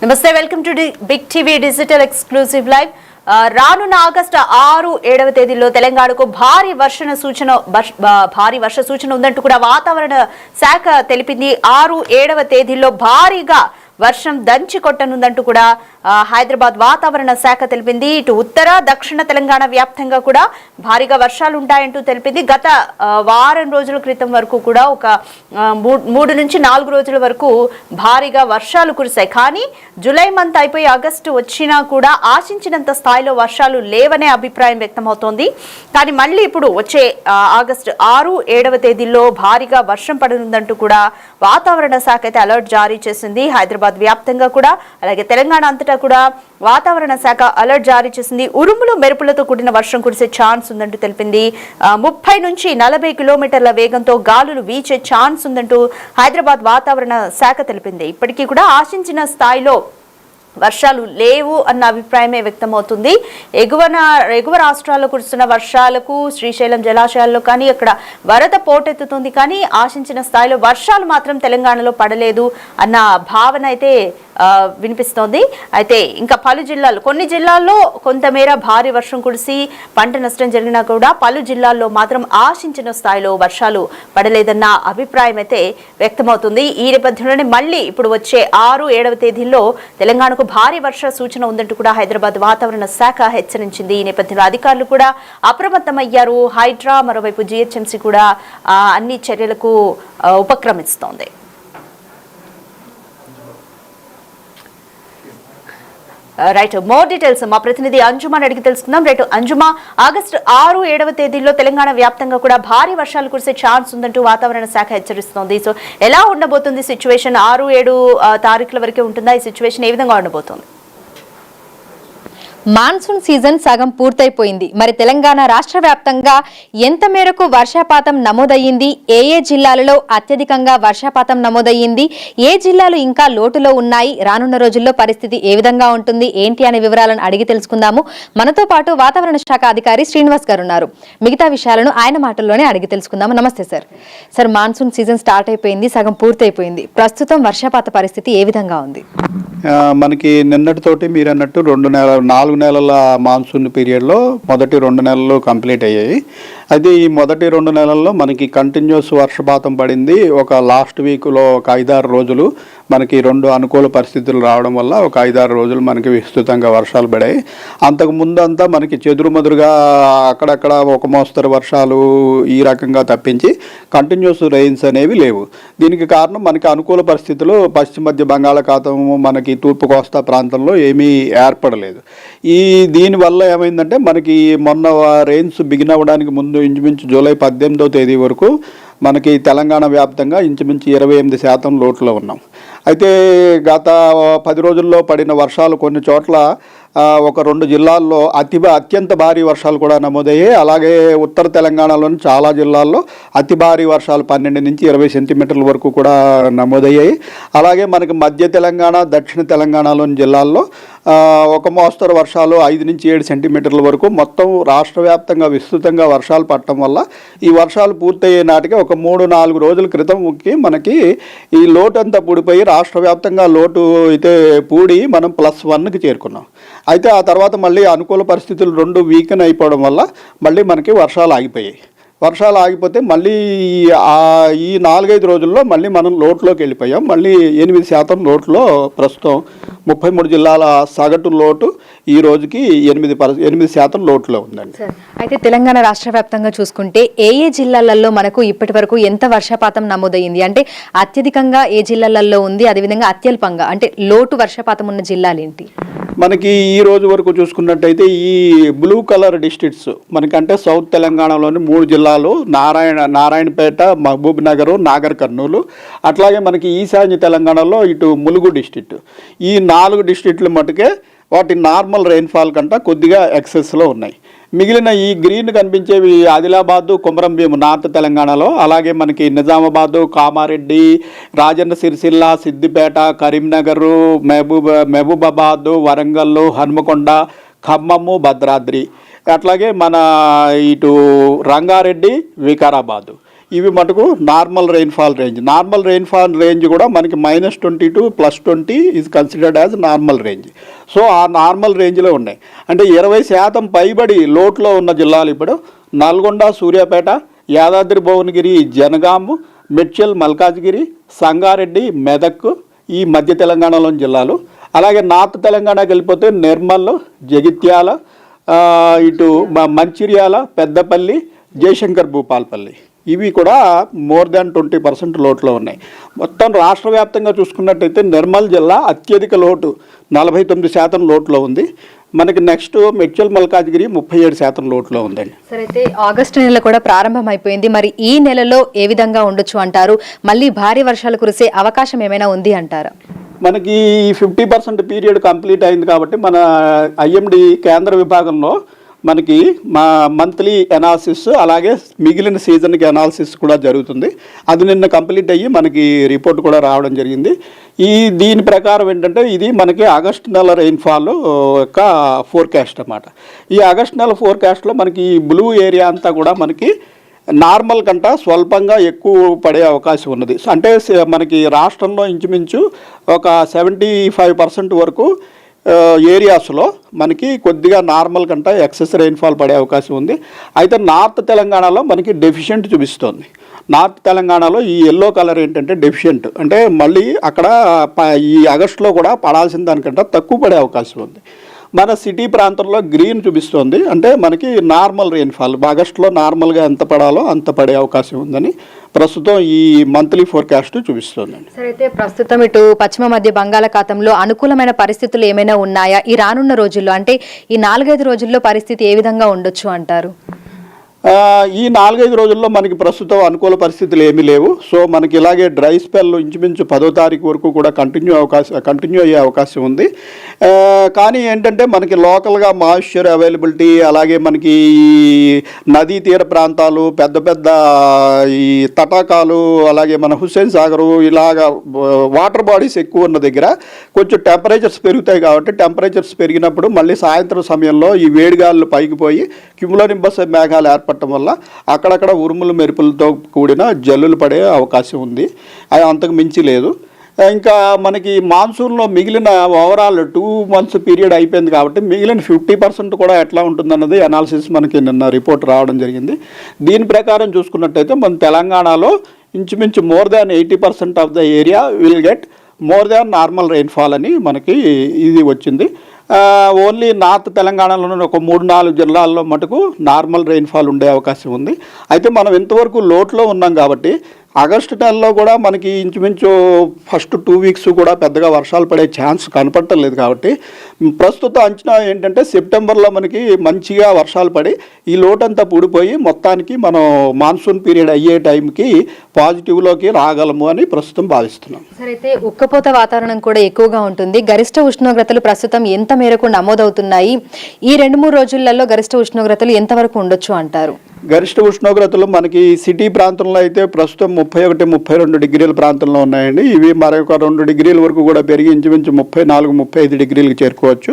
నమస్తే, welcome to big TV digital exclusive live. రానున్న August 6, 7వ తేదీల్లో తెలంగాణకు భారీ వర్ష సూచన ఉందంటూ కూడా వాతావరణ శాఖ తెలిపింది. 6, 7వ తేదీల్లో భారీగా వర్షం దంచి కొట్టనుందంటూ కూడా హైదరాబాద్ వాతావరణ శాఖ తెలిపింది. ఇటు ఉత్తర దక్షిణ తెలంగాణ వ్యాప్తంగా కూడా భారీగా వర్షాలు ఉంటాయంటూ తెలిపింది. గత వారం రోజుల క్రితం వరకు కూడా ఒక 3 నుంచి 4 రోజుల వరకు భారీగా వర్షాలు కురిశాయి. కానీ జూలై మంత్ అయిపోయి ఆగస్టు వచ్చినా కూడా ఆశించినంత స్థాయిలో వర్షాలు లేవనే అభిప్రాయం వ్యక్తమవుతోంది. కానీ మళ్ళీ ఇప్పుడు వచ్చే ఆగస్టు 6, 7వ తేదీల్లో భారీగా వర్షం పడనుందంటూ కూడా వాతావరణ శాఖ అయితే అలర్ట్ జారీ చేసింది. హైదరాబాద్ వ్యాప్తంగా కూడా అలాగే తెలంగాణ అంతటా కూడా వాతావరణ శాఖ అలర్ట్ జారీ చేసింది. ఉరుములు మెరుపులతో కూడిన వర్షం కురిసే ఛాన్స్ ఉందంటూ తెలిపింది. 30 నుంచి 40 కిలోమీటర్ల వేగంతో గాలులు వీచే ఛాన్స్ ఉందంటూ హైదరాబాద్ వాతావరణ శాఖ తెలిపింది. ఇప్పటికీ కూడా ఆశించిన స్థాయిలో వర్షాలు లేవు అన్న అభిప్రాయమే వ్యక్తమవుతుంది. ఎగువ రాష్ట్రాల్లో కురుస్తున్న వర్షాలకు శ్రీశైలం జలాశయాల్లో కానీ అక్కడ వరద పోటెత్తుతుంది. కానీ ఆశించిన స్థాయిలో వర్షాలు మాత్రం తెలంగాణలో పడలేదు అన్న భావన అయితే వినిపిస్తోంది. అయితే ఇంకా కొన్ని జిల్లాల్లో కొంతమేర భారీ వర్షం కురిసి పంట నష్టం జరిగినా కూడా పలు జిల్లాల్లో మాత్రం ఆశించిన స్థాయిలో వర్షాలు పడలేదన్న అభిప్రాయం అయితే వ్యక్తమవుతుంది. ఈ నేపథ్యంలోనే మళ్ళీ ఇప్పుడు వచ్చే 6, 7వ తేదీల్లో తెలంగాణకు భారీ వర్ష సూచన ఉందంటూ కూడా హైదరాబాద్ వాతావరణ శాఖ హెచ్చరించింది. ఈ నేపథ్యంలో అధికారులు కూడా అప్రమత్తమయ్యారు. హైడ్రా మరోవైపు జిహెచ్ఎంసీ కూడా అన్ని చర్యలకు ఉపక్రమిస్తోంది. రైట్, మోర్ డీటెయిల్స్ మా ప్రతినిధి అంజుమాని అడిగి తెలుసుకుందాం. రైట్ అంజుమా, ఆగస్టు 6, 7వ తేదీల్లో తెలంగాణ వ్యాప్తంగా కూడా భారీ వర్షాలు కురిసే ఛాన్స్ ఉందంటూ వాతావరణ శాఖ హెచ్చరిస్తోంది. సో ఎలా ఉండబోతుంది సిచ్యువేషన్? 6, 7 తారీఖుల వరకే ఉంటుందా ఈ సిచ్యువేషన్? ఏ విధంగా ఉండబోతోంది? మాన్సూన్ సీజన్ సగం పూర్తయిపోయింది. మరి తెలంగాణ రాష్ట్ర వ్యాప్తంగా ఎంత మేరకు వర్షపాతం నమోదయ్యింది? ఏ జిల్లాలలో అత్యధికంగా వర్షపాతం నమోదయ్యింది? ఏ జిల్లాలు ఇంకా లోటులో ఉన్నాయి? రానున్న రోజుల్లో పరిస్థితి ఏ విధంగా ఉంటుంది ఏంటి అనే వివరాలను అడిగి తెలుసుకుందాము. మనతో పాటు వాతావరణ శాఖ అధికారి శ్రీనివాస్ గారు ఉన్నారు. మిగతా విషయాలను ఆయన మాటల్లోనే అడిగి తెలుసుకుందాము. నమస్తే sir. Sir, monsoon season start అయిపోయింది, సగం పూర్తయిపోయింది. ప్రస్తుతం వర్షపాత పరిస్థితి ఏ విధంగా ఉంది? మనకి నిన్నటితోటి మీరు అన్నట్టు 4 నెలల మాన్సూన్ పీరియడ్లో మొదటి 2 నెలలు కంప్లీట్ అయ్యాయి. అయితే ఈ మొదటి 2 నెలల్లో మనకి కంటిన్యూస్ వర్షపాతం పడింది. ఒక లాస్ట్ వీక్లో ఒక 5-6 రోజులు మనకి 2 అనుకూల పరిస్థితులు రావడం వల్ల ఒక 5-6 రోజులు మనకి విస్తృతంగా వర్షాలు పడాయి. అంతకు ముందంతా మనకి చెదురుమదురుగా అక్కడక్కడ ఒక మోస్తరు వర్షాలు ఈ రకంగా తప్పించి కంటిన్యూస్ రెయిన్స్ అనేవి లేవు. దీనికి కారణం మనకి అనుకూల పరిస్థితులు పశ్చిమ మధ్య బంగాళాఖాతం మనకి తూర్పు కోస్తా ప్రాంతంలో ఏమీ ఏర్పడలేదు. దీనివల్ల ఏమైందంటే మనకి మొన్న రెయిన్స్ బిగిన్ అవ్వడానికి ముందు ఇంచుమించు జూలై 18వ తేదీ వరకు మనకి తెలంగాణ వ్యాప్తంగా ఇంచుమించు 28% లోటులో ఉన్నాం. అయితే గత 10 రోజుల్లో పడిన వర్షాలు కొన్ని చోట్ల ఒక 2 జిల్లాల్లో అత్యంత భారీ వర్షాలు కూడా నమోదయ్యాయి. అలాగే ఉత్తర తెలంగాణలోని చాలా జిల్లాల్లో అతి భారీ వర్షాలు 12 నుంచి 20 సెంటీమీటర్ల వరకు కూడా నమోదయ్యాయి. అలాగే మనకి మధ్య తెలంగాణ, దక్షిణ తెలంగాణలోని జిల్లాల్లో ఒక మోస్తరు వర్షాలు 5 నుంచి 7 సెంటీమీటర్ల వరకు మొత్తం రాష్ట్ర వ్యాప్తంగా విస్తృతంగా వర్షాలు పడటం వల్ల ఈ వర్షాలు పూర్తయ్యే నాటికి ఒక 3-4 రోజుల క్రితంకి మనకి ఈ లోటు అంతా పూడిపోయి రాష్ట్ర వ్యాప్తంగా లోటు అయితే పూడి మనం +1కి చేరుకున్నాం. అయితే ఆ తర్వాత మళ్ళీ అనుకూల పరిస్థితులు 2 వీకెన్ అయిపోవడం వల్ల మళ్ళీ మనకి వర్షాలు ఆగిపోయాయి. వర్షాలు ఆగిపోతే మళ్ళీ ఈ 4-5 రోజుల్లో మళ్ళీ మనం లోటులోకి వెళ్ళిపోయాం. మళ్ళీ 8% లోటులో ప్రస్తుతం 33 జిల్లాల సగటు లోటు ఈ రోజుకి 8% లోటులో ఉందండి. అయితే తెలంగాణ రాష్ట్ర వ్యాప్తంగా చూసుకుంటే ఏ జిల్లాలలో మనకు ఇప్పటి వరకు ఎంత వర్షపాతం నమోదయ్యింది? అంటే అత్యధికంగా ఏ జిల్లాలలో ఉంది, అదేవిధంగా అత్యల్పంగా అంటే లోటు వర్షపాతం ఉన్న జిల్లాలు ఏంటి? మనకి ఈ రోజు వరకు చూసుకున్నట్టయితే ఈ బ్లూ కలర్ డిస్ట్రిక్ట్స్ మనకంటే సౌత్ తెలంగాణలోని 3 జిల్లాలు నారాయణపేట, మహబూబ్ నగర్, నాగర్ కర్నూలు, అట్లాగే మనకి ఈశాన్య తెలంగాణలో ఇటు ములుగు డిస్ట్రిక్ట్. ఈ 4 డిస్ట్రిక్ట్లు మటుకే వాటి నార్మల్ రెయిన్ఫాల్ కంటే కొద్దిగా ఎక్సెస్లో ఉన్నాయి. మిగిలిన ఈ గ్రీన్ కనిపించేవి ఆదిలాబాదు, కొమరంభీం నార్త్ తెలంగాణలో, అలాగే మనకి నిజామాబాదు, కామారెడ్డి, రాజన్న సిరిసిల్ల, సిద్దిపేట, కరీంనగర్, మహబూబాబాదు, వరంగల్, హన్మకొండ, ఖమ్మము, భద్రాద్రి, అట్లాగే మన ఇటు రంగారెడ్డి, వికారాబాదు, ఇవి మటుకు normal rainfall range. Normal rainfall range కూడా మనకి -20 to +20 is considered as normal range. So ఆ నార్మల్ రేంజ్లో ఉన్నాయి. అంటే 20% పైబడి లోట్లో ఉన్న జిల్లాలు ఇప్పుడు నల్గొండ, సూర్యాపేట, యాదాద్రి భువనగిరి, జనగాము, మెడ్చల్, మల్కాజ్గిరి, సంగారెడ్డి, మెదక్ ఈ మధ్య తెలంగాణలోని జిల్లాలు. అలాగే నార్త్ తెలంగాణకి వెళ్ళిపోతే నిర్మల్, జగిత్యాల, ఇటు మంచిర్యాల, పెద్దపల్లి, జయశంకర్ భూపాల్పల్లి ఇవి కూడా మోర్ దాన్ 20% లోట్లో ఉన్నాయి. మొత్తం రాష్ట్ర వ్యాప్తంగా చూసుకున్నట్టయితే నిర్మల్ జిల్లా అత్యధిక లోటు 49% లోట్లో ఉంది. మనకి నెక్స్ట్ మెడ్చల్, మల్కాజ్గిరి 37% లోట్లో ఉందండి. సరే, అయితే ఆగస్టు నెల కూడా ప్రారంభం అయిపోయింది. మరి ఈ నెలలో ఏ విధంగా ఉండొచ్చు అంటారు? మళ్ళీ భారీ వర్షాలు కురిసే అవకాశం ఏమైనా ఉంది అంటారా? మనకి 50% పీరియడ్ కంప్లీట్ అయింది కాబట్టి మన ఐఎండి కేంద్ర విభాగంలో మనకి మా మంత్లీ ఎనాలిసిస్ అలాగే మిగిలిన సీజన్కి ఎనాలిసిస్ కూడా జరుగుతుంది. అది నిన్న కంప్లీట్ అయ్యి మనకి రిపోర్ట్ కూడా రావడం జరిగింది. దీని ప్రకారం ఏంటంటే ఇది మనకి ఆగస్టు నెల రెయిన్ఫాల్ యొక్క ఫోర్కాస్ట్ అన్నమాట. ఈ ఆగస్టు నెల ఫోర్కాస్ట్లో మనకి బ్లూ ఏరియా అంతా కూడా మనకి నార్మల్ కంట స్వల్పంగా ఎక్కువ పడే అవకాశం ఉన్నది. అంటే మనకి రాష్ట్రంలో ఇంచుమించు ఒక 75% వరకు ఏరియాస్లో మనకి కొద్దిగా నార్మల్ కంటే ఎక్సెస్ రెయిన్ఫాల్ పడే అవకాశం ఉంది. అయితే నార్త్ తెలంగాణలో మనకి డెఫిషియెంట్ చూపిస్తోంది. నార్త్ తెలంగాణలో ఈ ఎల్లో కలర్ ఏంటంటే డెఫిషియెంట్, అంటే మళ్ళీ అక్కడ ఈ ఆగస్టులో కూడా పడాల్సిన దానికంటే తక్కువ పడే అవకాశం ఉంది. మన సిటీ ప్రాంతంలో గ్రీన్ చూపిస్తోంది, అంటే మనకి నార్మల్ రెయిన్ఫాల్ ఆగస్టులో నార్మల్గా ఎంత పడాలో అంత పడే అవకాశం ఉందని ప్రస్తుతం ఈ మంత్లీ ఫోర్కాస్ట్ చూపిస్తోందండి. సరే, అయితే ప్రస్తుతం ఇటు పశ్చిమ మధ్య బంగాళాఖాతంలో అనుకూలమైన పరిస్థితులు ఏమైనా ఉన్నాయా ఈ రానున్న రోజుల్లో? అంటే ఈ 4-5 రోజుల్లో పరిస్థితి ఏ విధంగా ఉండొచ్చు అంటారు? ఈ 4-5 రోజుల్లో మనకి ప్రస్తుతం అనుకూల పరిస్థితులు ఏమీ లేవు. సో మనకి ఇలాగే డ్రై స్పెల్ ఇంచుమించు 10వ తారీఖు వరకు కూడా కంటిన్యూ అయ్యే అవకాశం ఉంది. కానీ ఏంటంటే మనకి లోకల్గా మాయిశ్చర్ అవైలబిలిటీ, అలాగే మనకి నదీ తీర ప్రాంతాలు, పెద్ద పెద్ద ఈ తటాకాలు, అలాగే మన హుస్సేన్ సాగరు ఇలాగా వాటర్ బాడీస్ ఎక్కువ ఉన్న దగ్గర కొంచెం టెంపరేచర్స్ పెరుగుతాయి. కాబట్టి టెంపరేచర్స్ పెరిగినప్పుడు మళ్ళీ సాయంత్రం సమయంలో ఈ వేడిగాళ్ళు పైకి పోయి క్యుములోనింబస్ మేఘాలు ఏర్పడటం వల్ల అక్కడక్కడ ఉరుములు మెరుపులతో కూడిన జల్లులు పడే అవకాశం ఉంది. అది అంతకు మించి లేదు. ఇంకా మనకి మాన్సూన్లో మిగిలిన ఓవరాల్ 2 months పీరియడ్ అయిపోయింది కాబట్టి మిగిలిన 50% కూడా ఎట్లా ఉంటుందన్నది అనాలిసిస్ మనకి నిన్న రిపోర్ట్ రావడం జరిగింది. దీని ప్రకారం చూసుకున్నట్టయితే మన తెలంగాణలో ఇంచుమించు more than 80% of the area will get more than normal rainfall అని మనకి ఇది వచ్చింది. ఓన్లీ నార్త్ తెలంగాణలోని ఒక 3-4 జిల్లాల్లో మటుకు నార్మల్ రెయిన్ఫాల్ ఉండే అవకాశం ఉంది. అయితే మనం ఇంతవరకు లోట్లో ఉన్నాం కాబట్టి ఆగస్టు నెలలో కూడా మనకి ఇంచుమించు ఫస్ట్ 2 weeks కూడా పెద్దగా వర్షాలు పడే ఛాన్స్ కనపడటం లేదు. కాబట్టి ప్రస్తుత అంచనా ఏంటంటే సెప్టెంబర్లో మనకి మంచిగా వర్షాలు పడి ఈ లోటంతా పూడిపోయి మొత్తానికి మనం మాన్సూన్ పీరియడ్ అయ్యే టైంకి పాజిటివ్లోకి రాగలము అని ప్రస్తుతం భావిస్తున్నాం. సరే, అయితే ఉక్కపోత వాతావరణం కూడా ఎక్కువగా ఉంటుంది. గరిష్ట ఉష్ణోగ్రతలు ప్రస్తుతం ఎంత మేరకు నమోదవుతున్నాయి? ఈ 2-3 రోజులలో గరిష్ట ఉష్ణోగ్రతలు ఎంతవరకు ఉండొచ్చు అంటారు? గరిష్ట ఉష్ణోగ్రతలు మనకి సిటీ ప్రాంతంలో అయితే ప్రస్తుతం 31-32 డిగ్రీల ప్రాంతంలో ఉన్నాయండి. ఇవి మరొక 2 డిగ్రీల వరకు కూడా పెరిగి ఇంచుమించు 34-35 డిగ్రీలకు చేరుకోవచ్చు.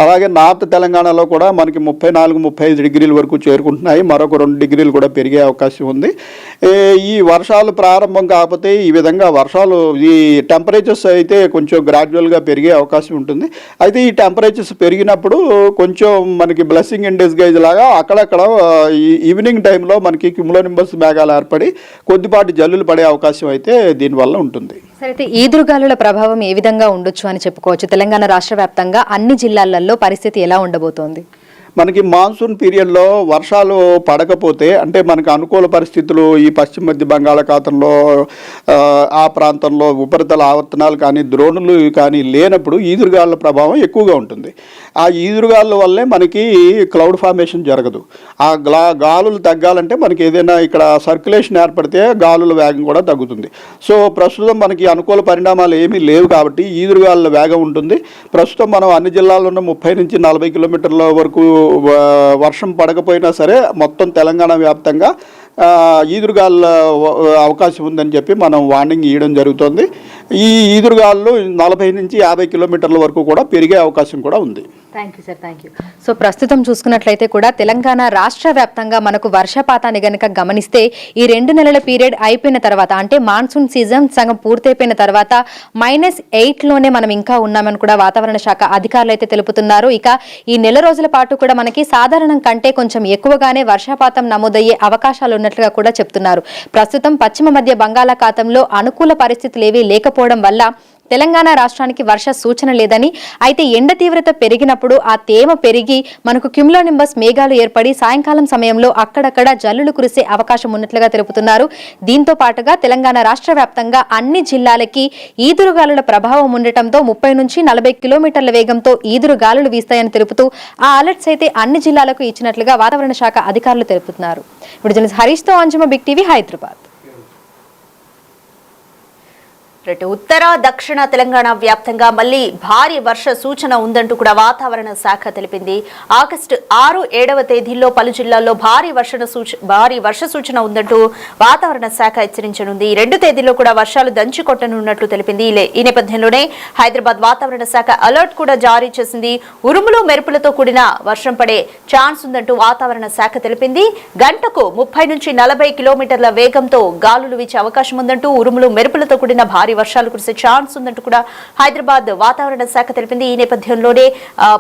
అలాగే నార్త్ తెలంగాణలో కూడా మనకి 34-35 డిగ్రీల వరకు చేరుకుంటున్నాయి. మరొక 2 డిగ్రీలు కూడా పెరిగే అవకాశం ఉంది. ఈ వర్షాలు ప్రారంభం కాకపోతే ఈ విధంగా వర్షాలు ఈ టెంపరేచర్స్ అయితే కొంచెం గ్రాడ్యువల్గా పెరిగే అవకాశం ఉంటుంది. అయితే ఈ టెంపరేచర్స్ పెరిగినప్పుడు కొంచెం మనకి బ్లెస్సింగ్ ఇన్ డిస్గైజ్ లాగా అక్కడక్కడ ఈవినింగ్ టైంలో మనకి క్యుములోనింబస్ మేఘాలు ఏర్పడి కొద్దిపాటి జల్లులు పడే అవకాశం అయితే దీనివల్ల ఉంటుంది. సరే, అయితే ఈదురుగాలుల ప్రభావం ఏ విధంగా ఉండొచ్చు అని చెప్పుకోవచ్చు? తెలంగాణ రాష్ట్ర వ్యాప్తంగా అన్ని జిల్లాలలో పరిస్థితి ఎలా ఉండబోతోంది? మనకి మాన్సూన్ పీరియడ్లో వర్షాలు పడకపోతే, అంటే మనకు అనుకూల పరిస్థితులు ఈ పశ్చిమ మధ్య బంగాళాఖాతంలో ఆ ప్రాంతంలో ఉపరితల ఆవర్తనాలు కానీ ద్రోణులు కానీ లేనప్పుడు ఈదురుగాలుల ప్రభావం ఎక్కువగా ఉంటుంది. ఆ ఈదురుగాలుల వల్లే మనకి క్లౌడ్ ఫార్మేషన్ జరగదు. ఆ గాలులు తగ్గాలంటే మనకి ఏదైనా ఇక్కడ సర్క్యులేషన్ ఏర్పడితే గాలుల వేగం కూడా తగ్గుతుంది. సో ప్రస్తుతం మనకి అనుకూల పరిణామాలు ఏమీ లేవు కాబట్టి ఈదురుగాలుల వేగం ఉంటుంది. ప్రస్తుతం మనం అన్ని జిల్లాల్లోనూ 30-40 కిలోమీటర్ల వరకు వర్షం పడకపోయినా సరే మొత్తం తెలంగాణ వ్యాప్తంగా ఈదురుగాల అవకాశం ఉందని చెప్పి మనం వార్నింగ్ ఇవ్వడం జరుగుతుంది. ఈ ఈదురుగాలు 40 నుంచి 50 కిలోమీటర్ల వరకు కూడా పెరిగే అవకాశం కూడా ఉంది. Thank you sir, thank you. So ప్రస్తుతం చూసుకున్నట్లయితే కూడా తెలంగాణ రాష్ట్ర వ్యాప్తంగా మనకు వర్షపాతాన్ని గనక గమనిస్తే ఈ 2 నెలల పీరియడ్ అయిపోయిన తర్వాత, అంటే మాన్సూన్ సీజన్ సగం పూర్తయిపోయిన తర్వాత -8లోనే మనం ఇంకా ఉన్నామని కూడా వాతావరణ శాఖ అధికారులు అయితే తెలుపుతున్నారు. ఇక ఈ నెల రోజుల పాటు కూడా మనకి సాధారణం కంటే కొంచెం ఎక్కువగానే వర్షపాతం నమోదయ్యే అవకాశాలు ఉన్నట్లుగా కూడా చెప్తున్నారు. ప్రస్తుతం పశ్చిమ మధ్య బంగాళాఖాతంలో అనుకూల పరిస్థితులు ఏవీ లేకపోవడం వల్ల తెలంగాణ రాష్ట్రానికి వర్ష సూచన లేదని, అయితే ఎండ తీవ్రత పెరిగినప్పుడు ఆ తేమ పెరిగి మనకు క్యుములోనింబస్ మేఘాలు ఏర్పడి సాయంకాలం సమయంలో అక్కడక్కడ జల్లులు కురిసే అవకాశం ఉన్నట్లుగా తెలుపుతున్నారు. దీంతో పాటుగా తెలంగాణ రాష్ట్ర వ్యాప్తంగా అన్ని జిల్లాలకి ఈదురుగాలుల ప్రభావం ఉండటంతో 30 నుంచి 40 కిలోమీటర్ల వేగంతో ఈదురుగాలులు వీస్తాయని తెలుపుతూ ఆ అలర్ట్స్ అయితే అన్ని జిల్లాలకు ఇచ్చినట్లుగా వాతావరణ శాఖ అధికారులు తెలుపుతున్నారు. ఇప్పుడు జర్నలిస్ట్ హరీష్తో అంజుమ, బిగ్ టీవీ, హైదరాబాద్. ఉత్తర దక్షిణ తెలంగాణ వ్యాప్తంగా మళ్లీ భారీ వర్ష సూచన ఉందంటూ కూడా వాతావరణ శాఖ తెలిపింది. ఆగస్టు 6, 7వ తేదీల్లో పలు జిల్లాల్లో భారీ వర్ష సూచన ఉందంటూ వాతావరణ శాఖ హెచ్చరించనుంది. 2 తేదీల్లో కూడా వర్షాలు దంచి కొట్టనున్నట్లు తెలిపింది. ఈ నేపథ్యంలోనే హైదరాబాద్ వాతావరణ శాఖ అలర్ట్ కూడా జారీ చేసింది. ఉరుములు మెరుపులతో కూడిన వర్షం పడే ఛాన్స్ ఉందంటూ వాతావరణ శాఖ తెలిపింది. గంటకు 30 నుంచి 40 కిలోమీటర్ల వేగంతో గాలులు వీచే అవకాశం ఉందంటూ, ఉరుములు మెరుపులతో కూడిన భారీ వర్షాలు కురిసే ఛాన్స్ ఉందంటూ కూడా హైదరాబాద్ వాతావరణ శాఖ తెలిపింది. ఈ నేపథ్యంలోనే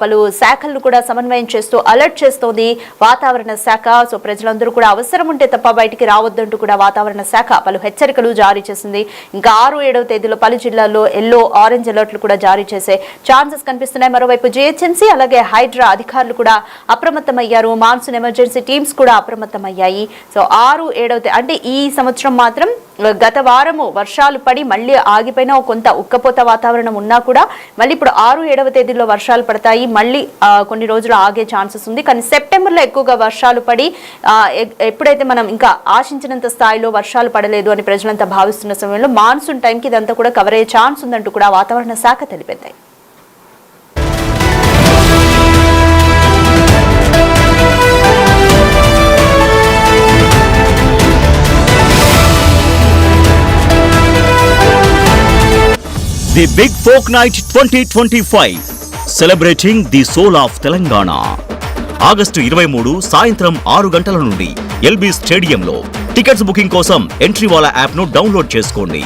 పలు శాఖలను కూడా సమన్వయం చేస్తూ అలర్ట్ చేస్తోంది వాతావరణ శాఖ. సో ప్రజలందరూ కూడా అవసరం ఉంటే తప్ప బయటికి రావద్దంటూ కూడా వాతావరణ శాఖ పలు హెచ్చరికలు జారీ చేసింది. ఇంకా 6, 7వ తేదీలో పలు జిల్లాల్లో ఎల్లో, ఆరెంజ్ అలర్ట్లు కూడా జారీ చేసే ఛాన్సెస్ కనిపిస్తున్నాయి. మరోవైపు జిహెచ్ఎంసీ అలాగే హైడ్రా అధికారులు కూడా అప్రమత్తమయ్యారు. మాన్సూన్ ఎమర్జెన్సీ టీమ్స్ కూడా అప్రమత్తమయ్యాయి. సో 6, 7వ అంటే ఈ సంవత్సరం మాత్రం గత వారము వర్షాలు పడి మళ్ళీ ఆగిపోయిన కొంత ఉక్కపోత వాతావరణం ఉన్నా కూడా మళ్ళీ ఇప్పుడు 6, 7వ తేదీల్లో వర్షాలు పడతాయి. మళ్ళీ కొన్ని రోజులు ఆగే ఛాన్సెస్ ఉంది. కానీ సెప్టెంబర్లో ఎక్కువగా వర్షాలు పడి ఎప్పుడైతే మనం ఇంకా ఆశించినంత స్థాయిలో వర్షాలు పడలేదు అని ప్రజలంతా భావిస్తున్న సమయంలో మాన్సూన్ టైంకి ఇదంతా కూడా కవర్ అయ్యే ఛాన్స్ ఉందంటూ కూడా వాతావరణ శాఖ తెలిపింది. The Big Folk Night 2025 celebrating the soul of Telangana. August 23 సాయంత్రం 6 గంటల నుండి ఎల్బీ స్టేడియంలో. టికెట్స్ బుకింగ్ కోసం ఎంట్రీ వాలా యాప్ను డౌన్లోడ్ చేసుకోండి.